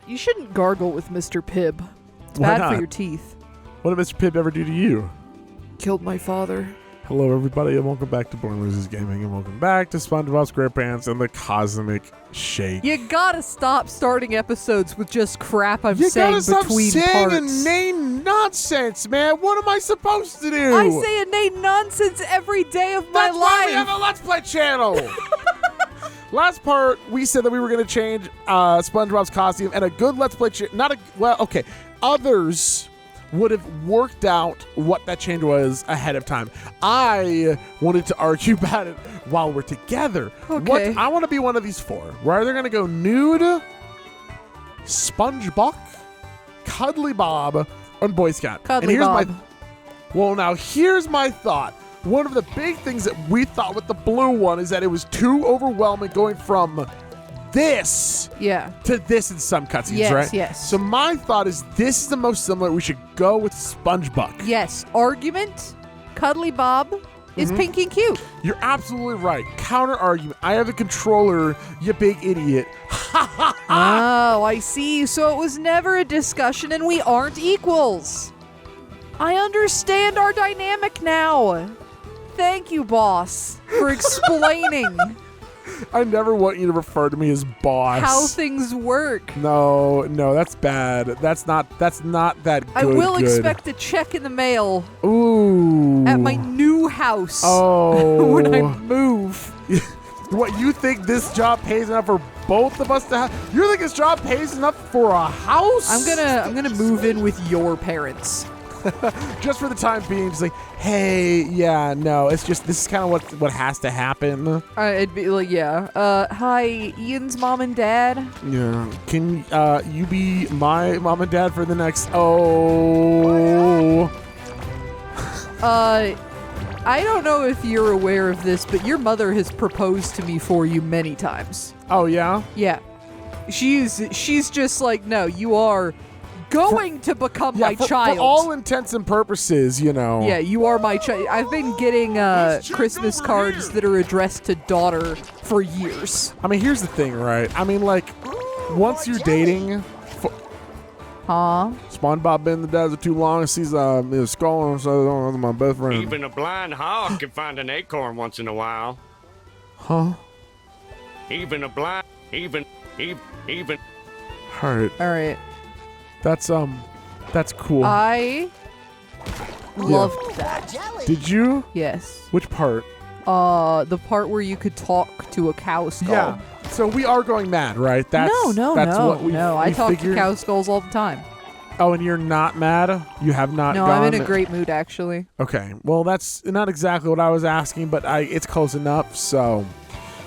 You shouldn't gargle with Mr. Pibb. It's Why bad not? for your teeth. What did Mr. Pibb ever do to you? Killed my father. Hello, everybody, and welcome back to Born Losers Gaming, and welcome back to SpongeBob SquarePants and the Cosmic Shake. You gotta stop starting episodes with just crap I'm You saying gotta stop between saying parts. inane nonsense, man. What am I supposed to do? I say inane nonsense every day of my That's life. why we have a Let's Play channel. Last part, we said that we were going to change SpongeBob's costume, and a good Let's Play others would have worked out what that change was ahead of time. I wanted to argue about it while we're together. Okay. I want to be one of these four. We're either going to go nude, SpongeBob, Cuddly Bob, and Boy Scout. Cuddly and Bob. Now here's my thought. One of the big things that we thought with the blue one is that it was too overwhelming going from this to this in some cutscenes, right? Yes. So my thought is this is the most similar. We should go with SpongeBob. Yes. Argument, Cuddly Bob is pink and cute. You're absolutely right. Counter argument. I have a controller, you big idiot. Oh, I see. So it was never a discussion and we aren't equals. I understand our dynamic now. Thank you, boss, for explaining I never want you to refer to me as boss. how things work. No, that's bad. That's not that good. I will expect a check in the mail Ooh. at my new house Oh. when I move. What, you think this job pays enough for both of us to have? You think this job pays enough for a house? I'm gonna move in with your parents. Just for the time being, just like, hey, yeah, no, it's just, this is kind of what has to happen. It'd be like, yeah. Hi, Ian's mom and dad. Yeah. Can you be my mom and dad for the next, oh. I don't know if you're aware of this, but your mother has proposed to me for you many times. Oh, yeah? Yeah. She's just like, no, you are going to become my child. For all intents and purposes, you know. Yeah, you are my child. I've been getting Christmas cards that are addressed to daughter for years. I mean, here's the thing, right? I mean, like, once you're dating, SpongeBob been in the desert too long and sees his skull, so my best friend. Even a blind hog can find an acorn once in a while. Huh? Even a blind, even. All right. That's cool. I loved that. Did you? Yes. Which part? The part where you could talk to a cow skull. Yeah. So we are going mad, right? That's No. What we I talk figured. to cow skulls all the time. Oh, and you're not mad? You have not No, gone? I'm in a great mood, actually. Okay. Well, that's not exactly what I was asking, but it's close enough, so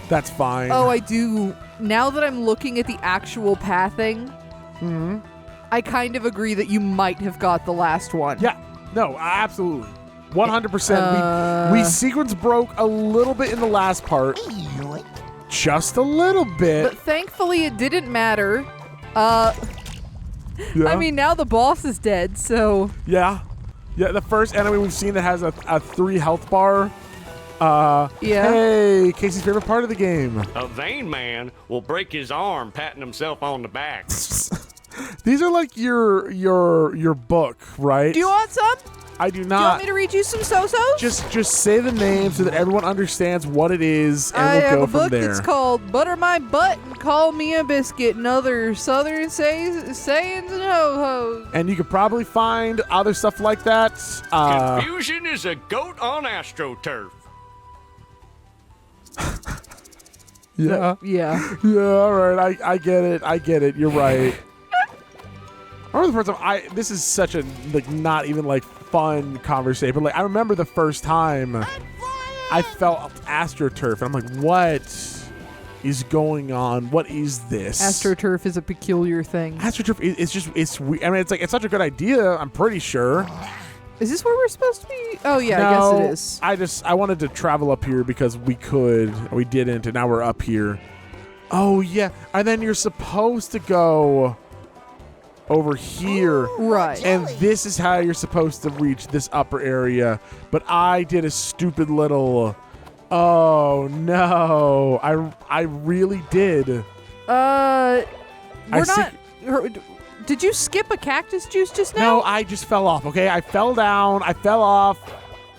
that's fine. Oh, I do. Now that I'm looking at the actual pathing, I kind of agree that you might have got the last one. Yeah. No, absolutely. 100%. We sequence broke a little bit in the last part. Just a little bit. But thankfully it didn't matter. Yeah. I mean, now the boss is dead, so... Yeah. Yeah, the first enemy we've seen that has a 3 health bar. Yeah. Hey, Casey's favorite part of the game. A vain man will break his arm patting himself on the back. These are like your book, right? Do you want some? I do Do you not. want me to read you some so-sos? Just say the name so that everyone understands what it is, and I we'll have go a from book there. that's called Butter My Butt and Call Me a Biscuit and Other Southern Sayings and Ho-Hos. And you could probably find other stuff like that. Confusion is a goat on AstroTurf. Yeah. Yeah. Yeah, all right. I get it. You're right. I remember the first time this is such a not even fun conversation, but I remember the first time I felt AstroTurf, and I'm like, what is going on? What is this? AstroTurf is a peculiar thing. AstroTurf it's weird. I mean, it's such a good idea, I'm pretty sure. Is this where we're supposed to be? Oh, yeah, No, I guess it is. I wanted to travel up here because we could. We didn't, and now we're up here. Oh, yeah. And then you're supposed to go over here. Right. And this is how you're supposed to reach this upper area. But I did a stupid little... Oh, no. I really did. We're not... Did you skip a cactus juice just No, now? I just fell off, okay? I fell down. I fell off.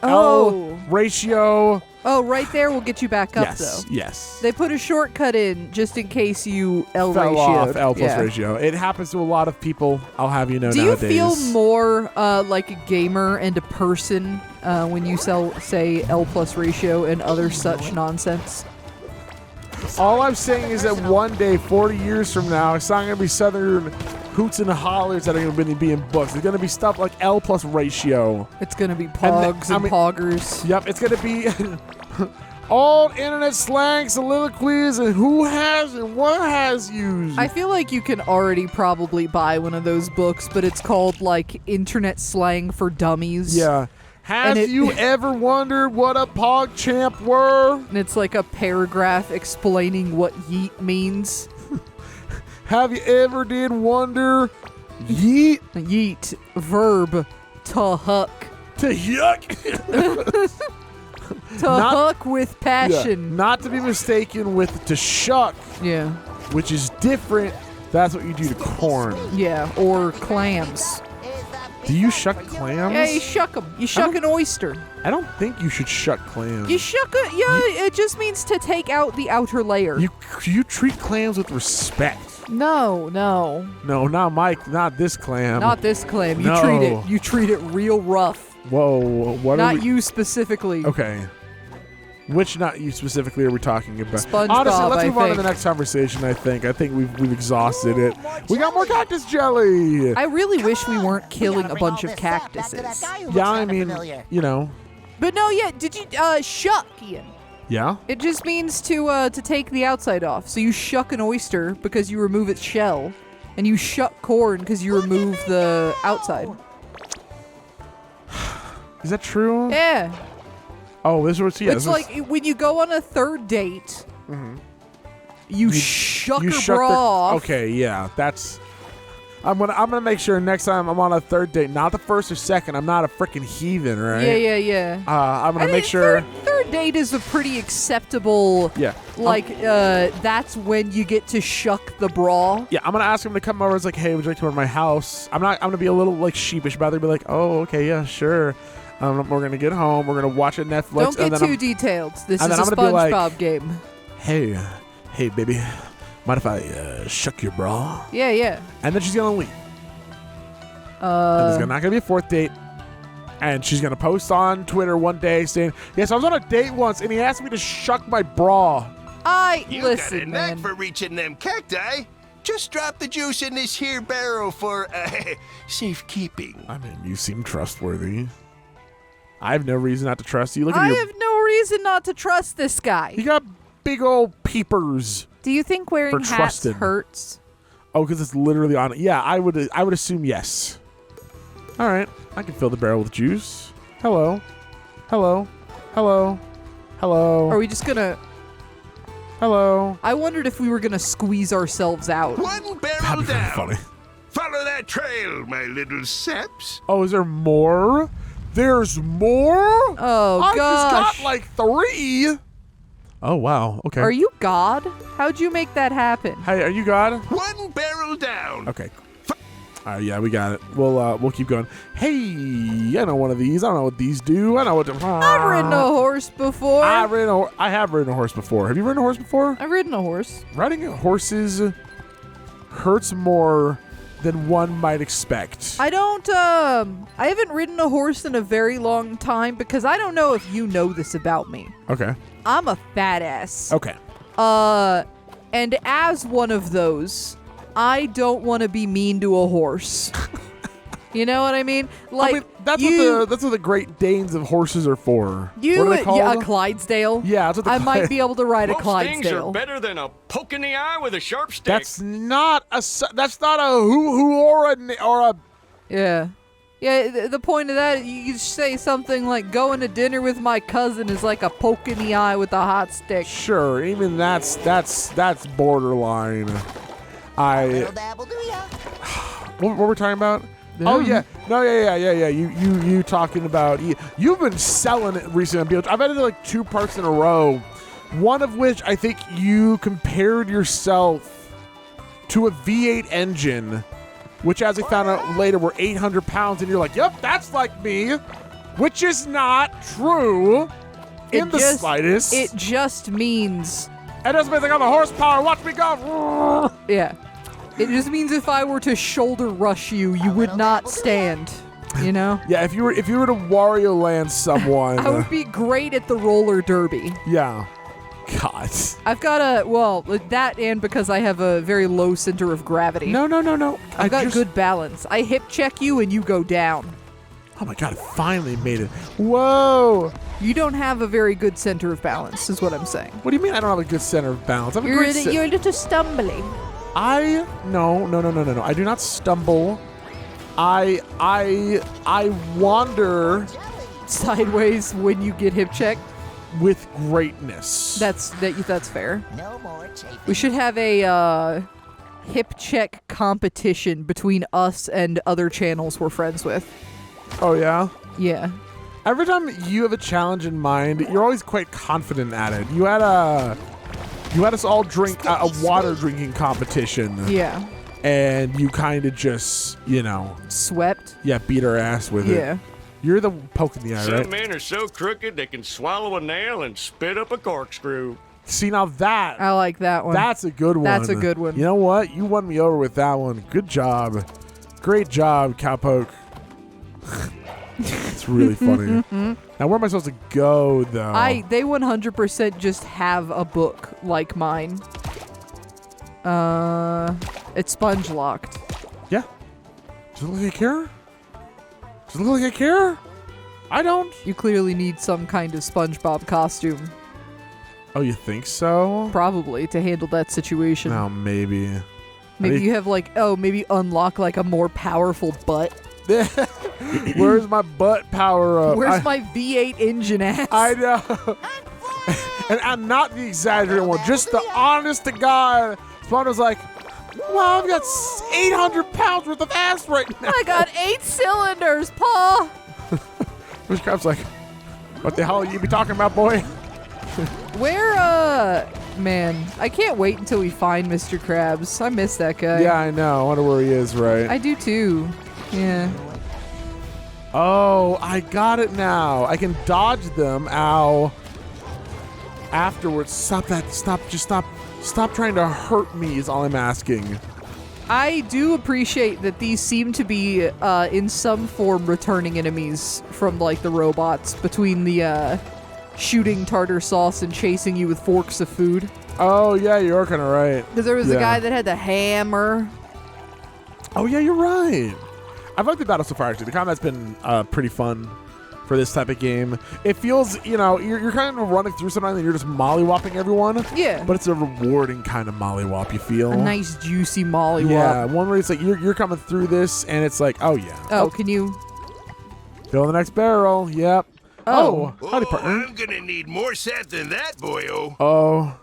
Oh. L ratio. Oh, right there will get you back up, Yes, though. yes. They put a shortcut in just in case you L Fell ratioed. off L plus Yeah. ratio. It happens to a lot of people, I'll have you know Do you nowadays. feel more like a gamer and a person when you say L plus ratio and other such nonsense? All I'm saying is that one day, 40 years from now, it's not going to be Southern hoots and hollers that are going to be in books. It's going to be stuff like L plus ratio. It's going to be pogs and poggers. Yep, it's going to be old internet slang, soliloquies, and who has and what has used. I feel like you can already probably buy one of those books, but it's called like Internet Slang for Dummies. Yeah. Have you ever wondered what a pog champ were? And it's like a paragraph explaining what yeet means. Have you ever did wonder yeet? Yeet, verb, to huck. To yuck. To huck with passion. Yeah, not to be mistaken with to shuck, Yeah. which is different. That's what you do to corn. Yeah, or clams. Do you shuck clams? Yeah, you shuck them. You shuck an oyster. I don't think you should shuck clams. You shuck it. Yeah, it just means to take out the outer layer. You treat clams with respect. No. No, not this clam. Not this clam. No. You treat it real rough. Whoa, what are Not we? you specifically. Okay. Which not you specifically are we talking about? SpongeBob, Honestly, let's move on to think. the next conversation, I think. I think we've exhausted it. We got more cactus jelly! I really wish we weren't killing a bunch of cactuses. Yeah, I mean, you know. But no, yeah, did you shuck, Ian? Yeah? It just means to take the outside off. So you shuck an oyster because you remove its shell, and you shuck corn because you remove the outside. Is that true? Yeah. Oh, this was It's like when you go on a third date, you shuck her bra off. Okay, yeah, that's. I'm gonna make sure next time I'm on a third date, not the first or second. I'm not a freaking heathen, right? Yeah. I'm gonna make sure. Third date is a pretty acceptable. Yeah. That's when you get to shuck the bra. Yeah, I'm gonna ask him to come over. It's like, hey, would you like to come to my house? I'm gonna be a little like sheepish about it. Be like, oh, okay, yeah, sure. We're gonna get home. We're gonna watch it Netflix. Don't get too detailed. This is a I'm gonna be like, SpongeBob game. Hey, baby, mind if I shuck your bra? Yeah. And then she's gonna leave. And there's not gonna be a fourth date. And she's gonna post on Twitter one day saying, "Yes, I was on a date once, and he asked me to shuck my bra." You Listen, got a man. knack for reaching them cacti. Just drop the juice in this here barrel for safekeeping. I mean, you seem trustworthy. I have no reason not to trust you. Look at I you. have no reason not to trust this guy. You got big old peepers. Do you think wearing For hats trusted. hurts? Oh, because it's literally on it. Yeah, I would assume yes. All right, I can fill the barrel with juice. Hello. Are we just gonna... Hello. I wondered if we were gonna squeeze ourselves out. One barrel That'd be very down. funny. Follow that trail, my little saps. Oh, is there more? There's more? Oh, I gosh. just got like 3. Oh, wow. Okay. Are you God? How'd you make that happen? Hey, are you God? One barrel down. Okay. Yeah, we got it. We'll keep going. Hey, I know one of these. I don't know what these do. I know what. I've ridden a horse before. I have ridden a horse before. Have you ridden a horse before? I've ridden a horse. Riding horses hurts more than one might expect. I haven't ridden a horse in a very long time because I don't know if you know this about me. Okay. I'm a fat ass. Okay. And as one of those, I don't want to be mean to a horse. You know what I mean? Like, I mean, that's what the Great Danes of horses are for. What are they called? Yeah, a Clydesdale. Yeah, that's what the I might be able to ride a Most things are Clydesdale. better than a poke in the eye with a sharp stick. That's not a hoo-hoo or a. Yeah. Yeah, the point of that, you could say something like going to dinner with my cousin is like a poke in the eye with a hot stick. Sure, even that's borderline. What were we talking about? Oh yeah, no, yeah. You talking about? You've been selling it recently. I've had it like 2 parts in a row. One of which I think you compared yourself to a V8 engine, which, as we found out later, were 800 pounds, and you're like, yep, that's like me, which is not true in the slightest. It just means... It doesn't mean I got the horsepower. Watch me go. Yeah. It just means if I were to shoulder rush you, you would not stand. You know? Yeah, if you were to Wario Land someone. I would be great at the roller derby. Yeah. God. I've got that and because I have a very low center of gravity. No. I've got good balance. I hip check you and you go down. Oh my God, I finally made it. Whoa. You don't have a very good center of balance, is what I'm saying. What do you mean I don't have a good center of balance? I have a You're great a little stumbling. No. I do not stumble. I wander Sideways when you get hip checked. with greatness. That's fair. No more chafing. We should have a hip check competition between us and other channels we're friends with. Oh yeah? Yeah. Every time you have a challenge in mind, you're always quite confident at it. You had us all drink a water drinking competition. Yeah. And you kind of just, Swept. beat our ass with it. Yeah. You're the poke in the eye, Some right? men are so crooked they can swallow a nail and spit up a corkscrew. See, now that I like that one. that's a good one. That's a good one. You know what? You won me over with that one. Good job. Great job, Cowpoke. It's really funny. Now, where am I supposed to go, though? They 100% just have a book like mine. It's sponge locked. Yeah. Does it look like I care? Does it look like I care? I don't. You clearly need some kind of Spongebob costume, Oh, you think so? probably, to handle that situation. No, maybe. Maybe you have maybe unlock like a more powerful butt. Where's my butt power up? Where's my V8 engine at? I know. And I'm not the exaggerated one, just the honest to God. Spawn was like, wow, I've got 800 pounds worth of ass right now. I got 8 cylinders, Pa. Which Crab's like, what the hell you be talking about, boy? Man, I can't wait until we find Mr. Krabs. I miss that guy. Yeah, I know. I wonder where he is, right? I do too. Yeah. Oh, I got it now. I can dodge them. Ow. Afterwards. Stop that. Stop trying to hurt me is all I'm asking. I do appreciate that these seem to be, in some form, returning enemies from, like, the robots between the, shooting tartar sauce and chasing you with forks of food. Oh, yeah, you're kind of right. Because there was a guy that had the hammer. Oh, yeah, you're right. I've liked the battle so far, actually. The combat's been pretty fun for this type of game. It feels, you're kind of running through sometimes and you're just mollywhopping everyone. Yeah. But it's a rewarding kind of mollywop, you feel. A nice, juicy mollywop. Yeah, one where it's like, you're coming through this and it's like, oh, yeah. Oh, can you... Fill the next barrel. Yep. Oh. Howdy, partner. I'm gonna need more set than that, boyo. Oh,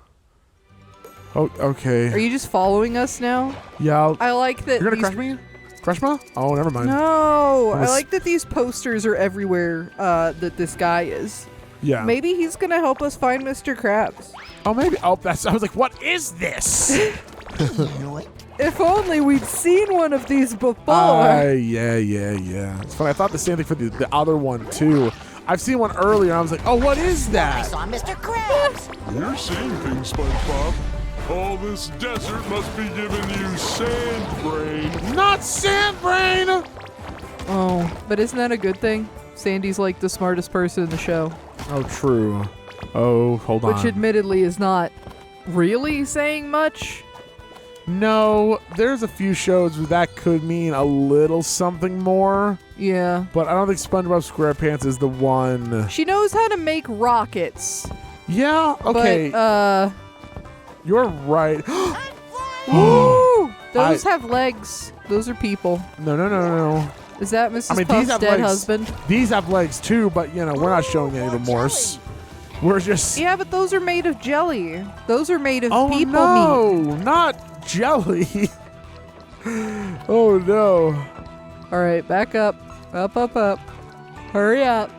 okay. Are you just following us now? Yeah. I like that. You're gonna crush me? Crush me? Oh, never mind. No, I was- like that these posters are everywhere. That this guy is. Yeah. Maybe he's gonna help us find Mr. Krabs. Oh, maybe. Oh, I was like, what is this? If only we'd seen one of these before. Yeah. It's funny. I thought the same thing for the other one too. I've seen one earlier. And I was like, oh, what is I that? saw Mr. Krabs. You're seeing things, SpongeBob. All this desert must be giving you sand brain. Not sand brain. Oh, but isn't that a good thing? Sandy's like the smartest person in the show, Oh, true. Oh, hold on. which admittedly is not really saying much. No, there's a few shows where that could mean a little something more, Yeah. but I don't think SpongeBob SquarePants is the one. She knows how to make rockets. Yeah, okay, But, you're right. woo! Those have legs. Those are people. No. Is that Mrs. I mean, Puff's these have dead legs. husband? These have legs too, but we're not showing any remorse. We're just. Yeah, but those are made of jelly. Those are made of Oh people no, meat. not jelly. Oh no. All right, back up. Up. Hurry up.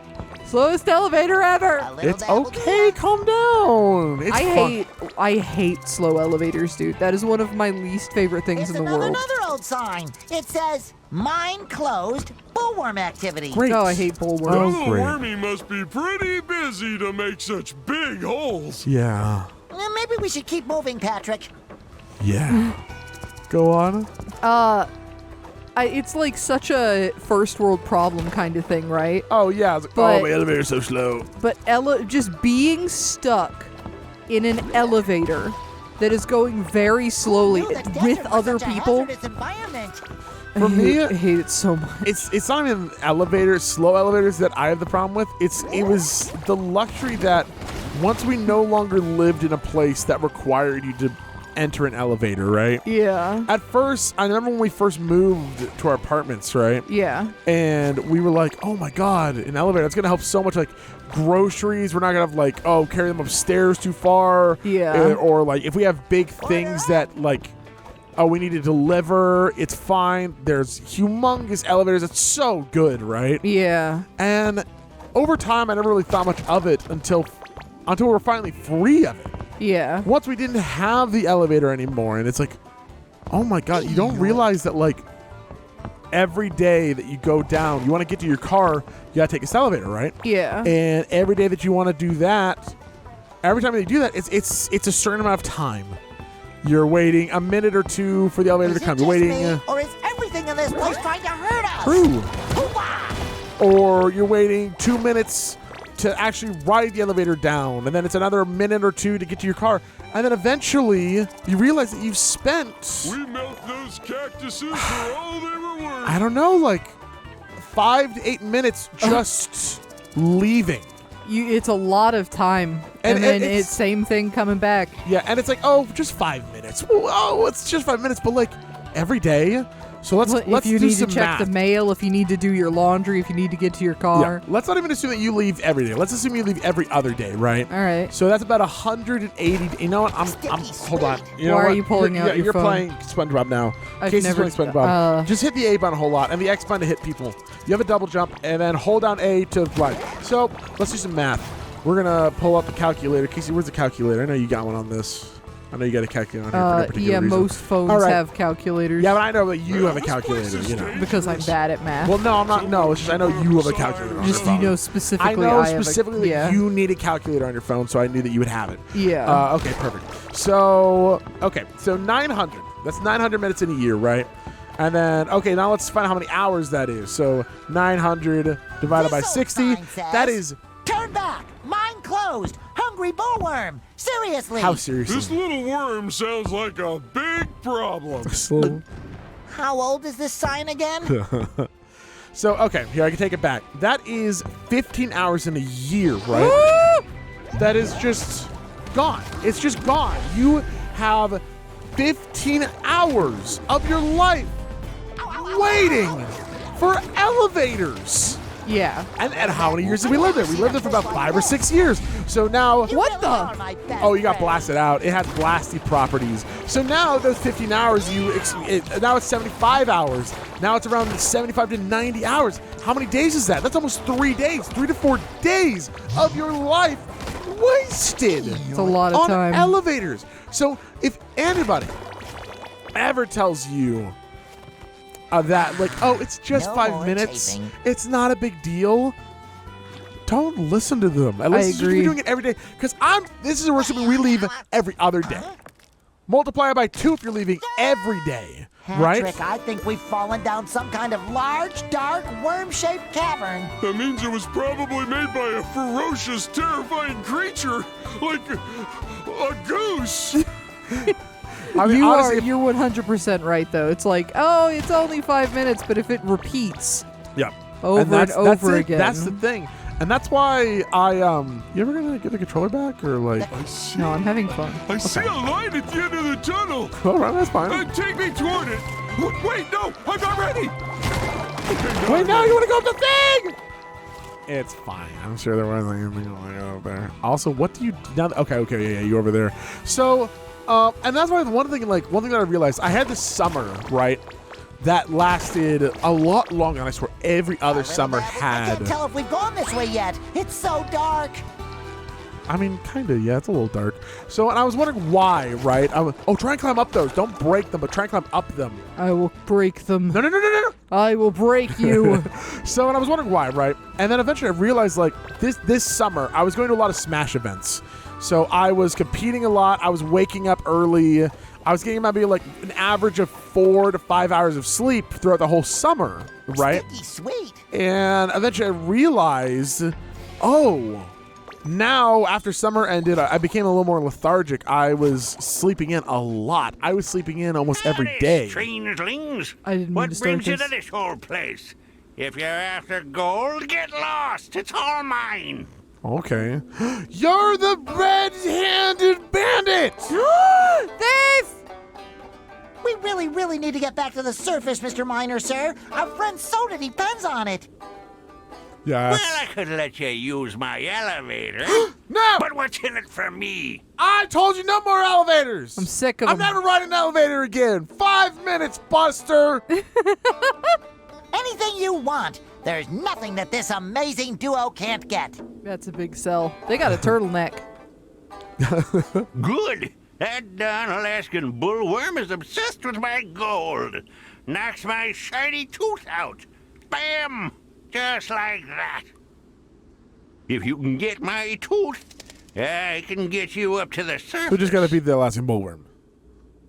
Slowest elevator ever. A little It's dabble do okay. Calm down. It's I fun. hate I hate slow elevators, dude. That is one of my least favorite things Here's in the world. another old sign. It says, "Mine closed. Bullworm activity." Great. Oh, I hate bullworms. Oh, Little great. Wormy must be pretty busy to make such big holes. Yeah. Maybe we should keep moving, Patrick. Yeah. Go on. It's like such a first world problem kind of thing, right? Oh, yeah. I was like, But- oh, my elevator's so slow. But just being stuck in an elevator that is going very slowly Knew the desert with was other such a people, hazardous environment. For me, I hate it so much. it's not even elevators, slow elevators that I have the problem with. It was the luxury that once we no longer lived in a place that required you to enter an elevator, right? Yeah. At first, I remember when we first moved to our apartments, right? Yeah. And we were like, oh my God, an elevator, it's gonna help so much. Like groceries, we're not gonna have like, oh, carry them upstairs too far. Yeah. Or like if we have big things that like, oh, we need to deliver, it's fine. There's humongous elevators. It's so good, right? Yeah. And over time, I never really thought much of it until we were finally free of it. Yeah. Once we didn't have the elevator anymore, and it's like, oh my God, you don't realize that like every day that you go down, you want to get to your car, you gotta take this elevator, right? Yeah. And every day that you want to do that, every time that you do that, it's a certain amount of time. You're waiting a minute or two for the elevator Is to it come. just You're waiting. me, or is everything in this place trying to hurt us? True. Hoo-wah! Or you're waiting 2 minutes to actually ride the elevator down, and then it's another minute or two to get to your car, and then eventually you realize that you've spent, We milked those cactuses for all they were worth. I don't know, like 5 to 8 minutes just leaving. It's a lot of time. And And, then it's- it's same thing coming back. Yeah, and it's like, oh, just 5 minutes. Oh, it's just 5 minutes, but like every day. So let's If you do need to some check math. the mail, if you need to do your laundry, if you need to get to your Yeah, car. let's not even assume that you leave every day. Let's assume you leave every other day, right? All right. So that's about 180. You know what? I'm hold on. You know Why are what? you pulling You're, out your you're phone? playing SpongeBob now. I've Casey's never- playing SpongeBob. Just hit the A button a whole lot and the X button to hit people. You have a double jump and then hold down A to fly. So let's do some math. We're gonna pull up the calculator. Casey, where's the calculator? I know you got one on this. I know you got a calculator on here for no particular Yeah, reason. most phones All right. have calculators. Yeah, but I know that you have a This calculator. place is You know. dangerous. Because I'm bad at math. Well, no, I'm not. No, it's just I know you have a calculator. On Just your you know phone. specifically. I know have a- specifically yeah. that you need a calculator on your phone, so I knew that you would have it. Yeah. Okay, perfect. So 900. That's 900 minutes in a year, right? And then, okay, now let's find out how many hours that is. So 900 divided by This old 60. sign says, That is "Turn back! Mine closed! Hungry bullworm! Seriously!" how This seriously. little worm sounds like a big problem. Slow. How old is this sign again? So, okay, here, I can take it back. That is 15 hours in a year, right? That is just gone. It's just gone. You have 15 hours of your life waiting for elevators. Yeah. And how many years did we live there? We lived there for about 5 or 6 years. So now, You What really the- are my best oh, you got friend. blasted out. It has blasty properties. So now those 15 hours, now it's 75 hours. Now it's around 75 to 90 hours. How many days is that? That's almost 3 days, 3 to 4 days of your life wasted It's a lot of on time. elevators. So if anybody ever tells you that, like, oh, it's just No 5 more minutes, chafing. it's not a big deal, don't listen to them. Unless you're agree. doing it every day. Because this is assuming we leave every other day. Multiply it by 2 if you're leaving every day, right? Patrick, I think we've fallen down some kind of large, dark, worm-shaped cavern. That means it was probably made by a ferocious, terrifying creature, like a goose. I mean, honestly, You're 100% right though. It's like, oh, it's only 5 minutes, but if it repeats yeah. over and that's over it. again. That's the thing. And that's why you ever gonna get the controller back or like? I see. No, I'm having fun. I see a light at the end of the tunnel. All right, that's fine. Take me toward it. Wait, no, I'm not ready. Okay, Wait, no, you want to go up the thing? It's fine. I'm sure there wasn't anything going on over there. Also, what do you now? Okay, yeah, you over there. So, and that's why one thing that I realized, I had this summer, right, that lasted a lot longer than I swear every other summer I had. can't tell if we've gone this way yet. It's so dark. I mean, kind of, yeah, it's a little dark. So, and I was wondering why, right? Try and climb up those. Don't break them, but try and climb up them. I will break them. No. I will break you. So, and I was wondering why, right? And then eventually I realized, like, this summer, I was going to a lot of Smash events. So I was competing a lot. I was waking up early. I was getting maybe like an average of 4 to 5 hours of sleep throughout the whole summer, right? Sticky sweet. And eventually I realized, now after summer ended, I became a little more lethargic. I was sleeping in a lot. I was sleeping in almost every day. Strangelings. I didn't mean What to start brings you this. to this whole place? If you're after gold, get lost. It's all mine. Okay. You're the red-handed bandit! Thief! We really need to get back to the surface, Mr. Miner, sir. Our friend's soda depends on it. Yes. Well, I could let you use my elevator. No! But what's in it for me? I told you no more elevators! I'm sick of I'm them. never riding an elevator again! 5 minutes, Buster! Anything you want. There's nothing that this amazing duo can't get. That's a big sell. They got a turtleneck. Good. That darn Alaskan bullworm is obsessed with my gold. Knocks my shiny tooth out. Bam! Just like that. If you can get my tooth, I can get you up to the surface. We just gotta beat the Alaskan bullworm.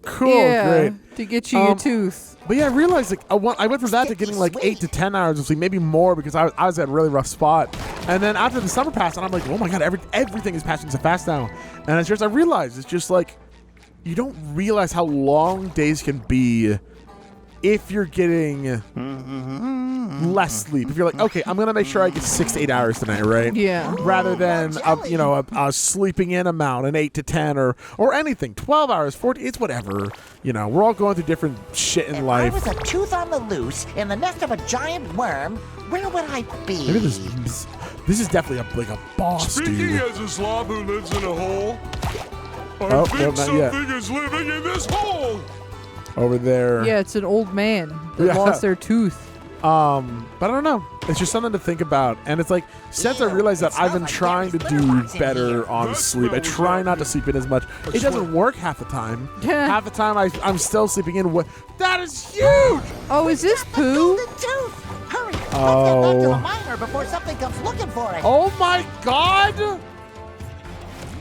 Cool, yeah, great. to get you your tooth. But yeah, I realized like I went from that to getting like 8 to 10 hours of sleep, maybe more, because I was at a really rough spot. And then after the summer passed, and I'm like, oh my god, everything is passing so fast now. And it's just I realized it's just like you don't realize how long days can be if you're getting less sleep. If you're like, okay, I'm gonna make sure I get 6 to 8 hours tonight, right? Yeah. Rather than a sleeping in amount, an 8 to 10 or anything, 12 hours, 40. It's whatever. We're all going through different shit in If life. I was a tooth on the loose in the nest of a giant worm, where would I be? Maybe this is definitely a boss, Speaking dude. as a slob who lives in a hole, I Oh, think no, not yet. something is living in this hole. Over there. Yeah, it's an old man that Yeah. lost their tooth. But I don't know. It's just something to think about. And it's like, since I realized that I've been trying to do better on sleep, I try not to sleep in as much. It doesn't work half the time. Half the time I'm still sleeping in. That is huge! Oh, is this poo? Golden tooth! Hurry! Let's get back to the miner before something comes looking for it. Oh my god!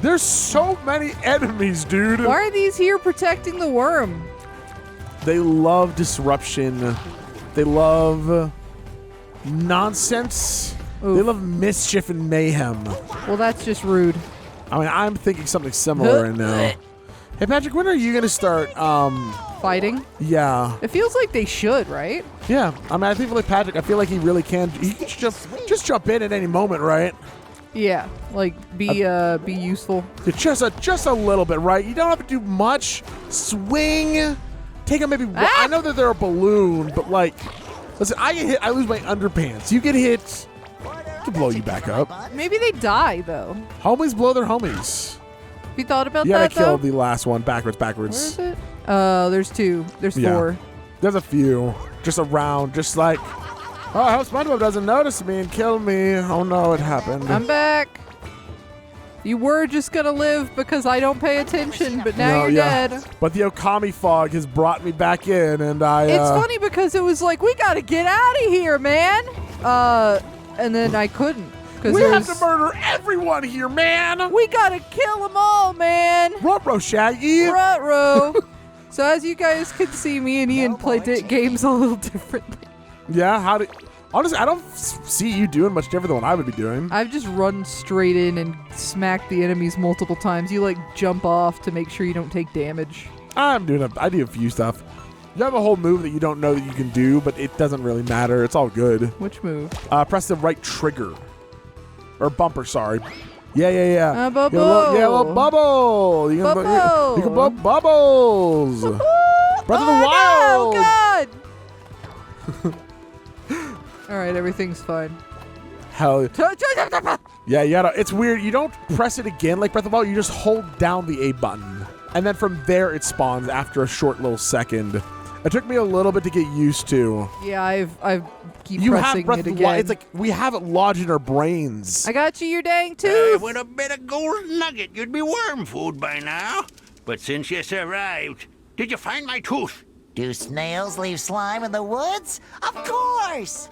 There's so many enemies, dude. Why are these here protecting the worm? They love disruption. They love nonsense. Oof. They love mischief and mayhem. Well, that's just rude. I mean, I'm thinking something similar right now. Hey, Patrick, when are you going to start? Fighting? Yeah. It feels like they should, right? Yeah. I mean, I think like Patrick, I feel like he really can. He can just jump in at any moment, right? Yeah, like be useful. Just a little bit, right? You don't have to do much. Swing. Take them maybe. I know that they're a balloon, but like, listen, I get hit. I lose my underpants. You get hit. To blow you back up. Maybe they die though. Homies blow their homies. Have you thought about You gotta that kill though? the last one backwards. Where is it? There's 2. There's Yeah. 4. There's a few just around, just like, oh, I hope Spongebob doesn't notice me and kill me. Oh no, it happened. I'm back. You were just gonna live because I don't pay attention, but now you're dead. But the Okami fog has brought me back in, and I. It's funny because it was like, we gotta get out of here, man. And then I couldn't. We have to murder everyone here, man. We gotta kill them all, man. Ruh-roh, Shaggy. Ruh-roh. So as you guys can see, me and Ian play games a little differently. Yeah, honestly, I don't see you doing much different than what I would be doing. I've just run straight in and smacked the enemies multiple times. You like jump off to make sure you don't take damage. I do a few stuff. You have a whole move that you don't know that you can do, but it doesn't really matter. It's all good. Which move? Press the right trigger. Or bumper, sorry. Yeah. Bubble. A little bubble. You can blow bubbles. Breath of the Wild. Oh, God. All right, everything's fine. Hell yeah, you gotta. It's weird. You don't press it again like Breath of the Wild. You just hold down the A button, and then from there it spawns after a short little second. It took me a little bit to get used to. Yeah, I've keep You have pressing Breath it of the again. Wild. It's like we have it lodged in our brains. I got you your dang tooth. With a bit of gold nugget, you'd be worm food by now. But since you survived, did you find my tooth? Do snails leave slime in the woods? Of course!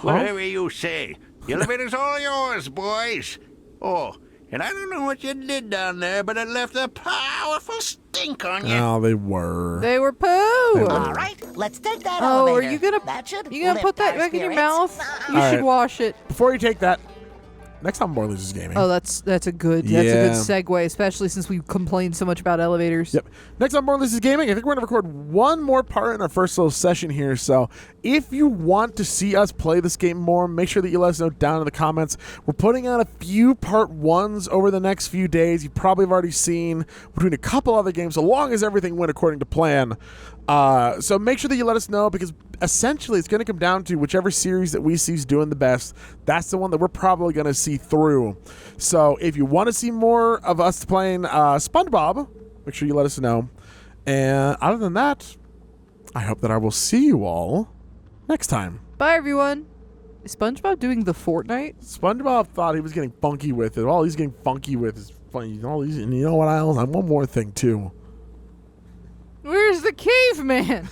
Whatever you say. The elevator's all yours, boys. Oh, and I don't know what you did down there, but it left a powerful stink on you. Oh, they were. They were poo. All right, let's take that Oh, elevator. are you gonna lift put that our back in your spirits. mouth? You All should right. wash it. Before you take that, next time More Loses Gaming. Oh, that's a good segue, especially since we complained so much about elevators. Yep. Next on More Loses Gaming, I think we're going to record one more part in our first little session here. So if you want to see us play this game more, make sure that you let us know down in the comments. We're putting out a few part ones over the next few days. You probably have already seen between a couple other games, so long as everything went according to plan. So make sure that you let us know, because essentially it's going to come down to whichever series that we see is doing the best. That's the one that we're probably going to see through. So if you want to see more of us playing Spongebob, make sure you let us know. And other than that, I hope that I will see you all next time. Bye, everyone. Is SpongeBob doing the Fortnite? SpongeBob thought he was getting funky with it. All he's getting funky with is funny. And you know what else? I'm one more thing too. Where's the caveman?